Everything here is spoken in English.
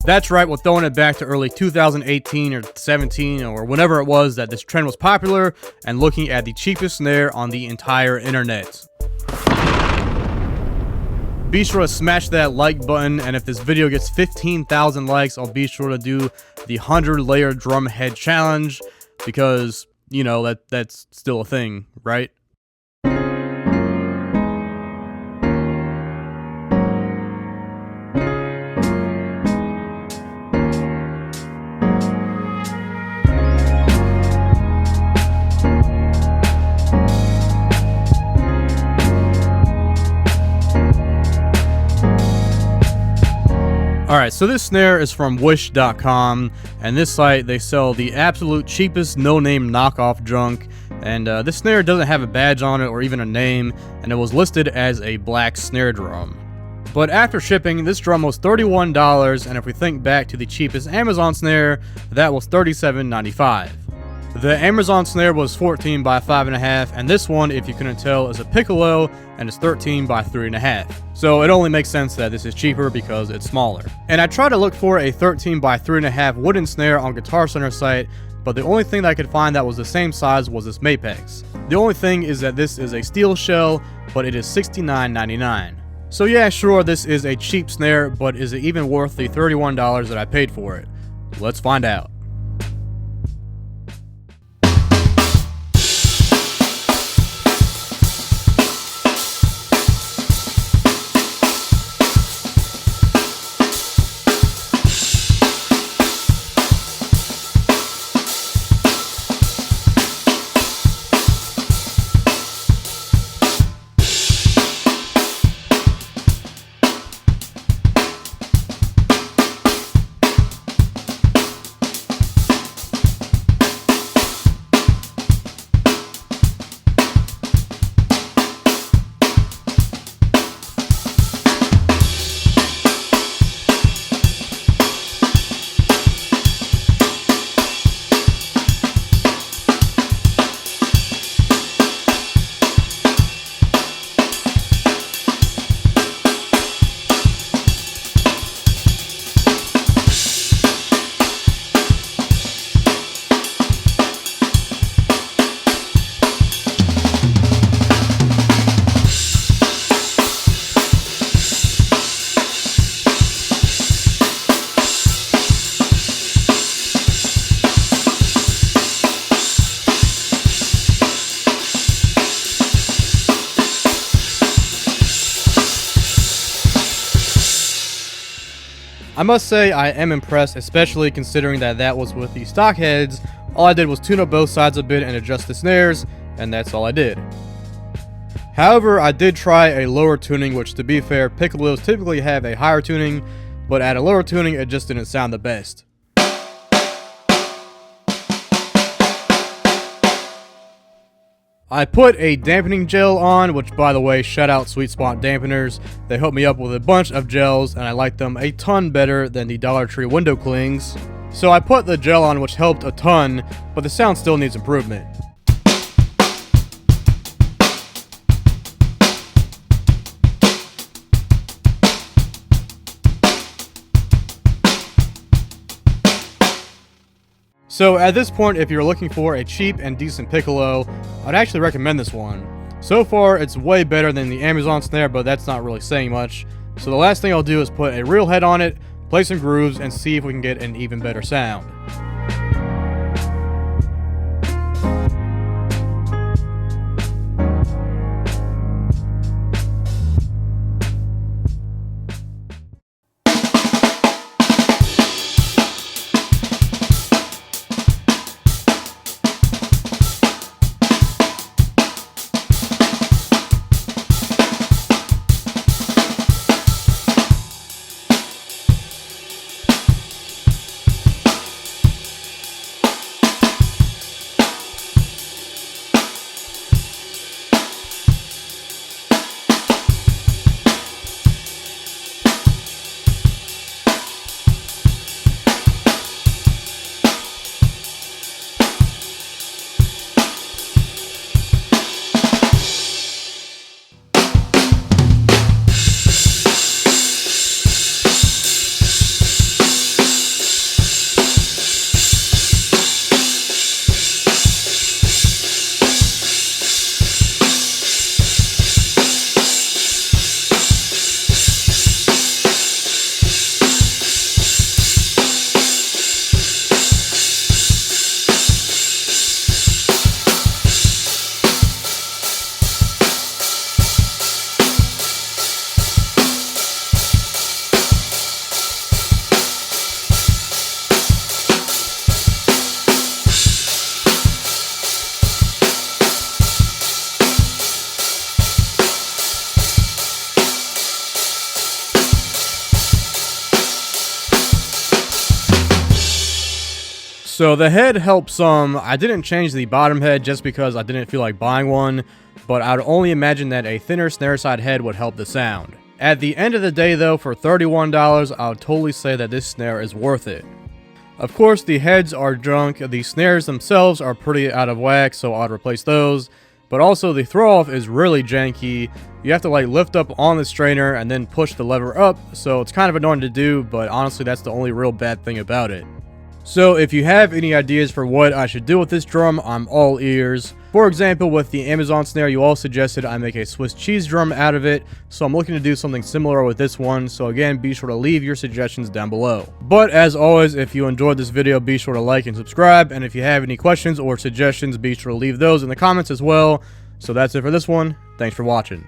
That's right, we're throwing it back to early 2018 or 17 or whenever it was that this trend was popular and looking at the cheapest snare on the entire internet. Be sure to smash that like button, and if this video gets 15,000 likes, I'll be sure to do the 100-layer drum head challenge because, you know, that's still a thing, right? Alright, so this snare is from wish.com, and this site, they sell the absolute cheapest no-name knockoff junk, and this snare doesn't have a badge on it or even a name, and it was listed as a black snare drum. But after shipping, this drum was $31, and if we think back to the cheapest Amazon snare, that was $37.95. The Amazon snare was 14 by 5.5, and this one, if you couldn't tell, is a piccolo, and it's 13 by 3.5. So it only makes sense that this is cheaper because it's smaller. And I tried to look for a 13 by 3.5 wooden snare on Guitar Center site, but the only thing that I could find that was the same size was this Mapex. The only thing is that this is a steel shell, but it is $69.99. So yeah, sure, this is a cheap snare, but is it even worth the $31 that I paid for it? Let's find out. I must say I am impressed, especially considering that was with the stock heads. All I did was tune up both sides a bit and adjust the snares, and that's all I did. However, I did try a lower tuning, which to be fair, piccolos typically have a higher tuning, but at a lower tuning it just didn't sound the best. I put a dampening gel on, which by the way, shout out Sweet Spot dampeners. They hooked me up with a bunch of gels and I like them a ton better than the Dollar Tree window clings. So I put the gel on, which helped a ton, but the sound still needs improvement. So at this point, if you're looking for a cheap and decent piccolo, I'd actually recommend this one. So far, it's way better than the Amazon snare, but that's not really saying much. So the last thing I'll do is put a real head on it, play some grooves, and see if we can get an even better sound. So the head helps some. I didn't change the bottom head just because I didn't feel like buying one, but I would only imagine that a thinner snare side head would help the sound. At the end of the day though, for $31, I would totally say that this snare is worth it. Of course, the heads are junk, the snares themselves are pretty out of whack, so I'd replace those. But also the throw off is really janky. You have to like lift up on the strainer and then push the lever up, so it's kind of annoying to do, but honestly that's the only real bad thing about it. So if you have any ideas for what I should do with this drum, I'm all ears. For example, with the Amazon snare, you all suggested I make a Swiss cheese drum out of it, so I'm looking to do something similar with this one, so again, be sure to leave your suggestions down below. But as always, if you enjoyed this video, be sure to like and subscribe, and if you have any questions or suggestions, be sure to leave those in the comments as well. So that's it for this one. Thanks for watching.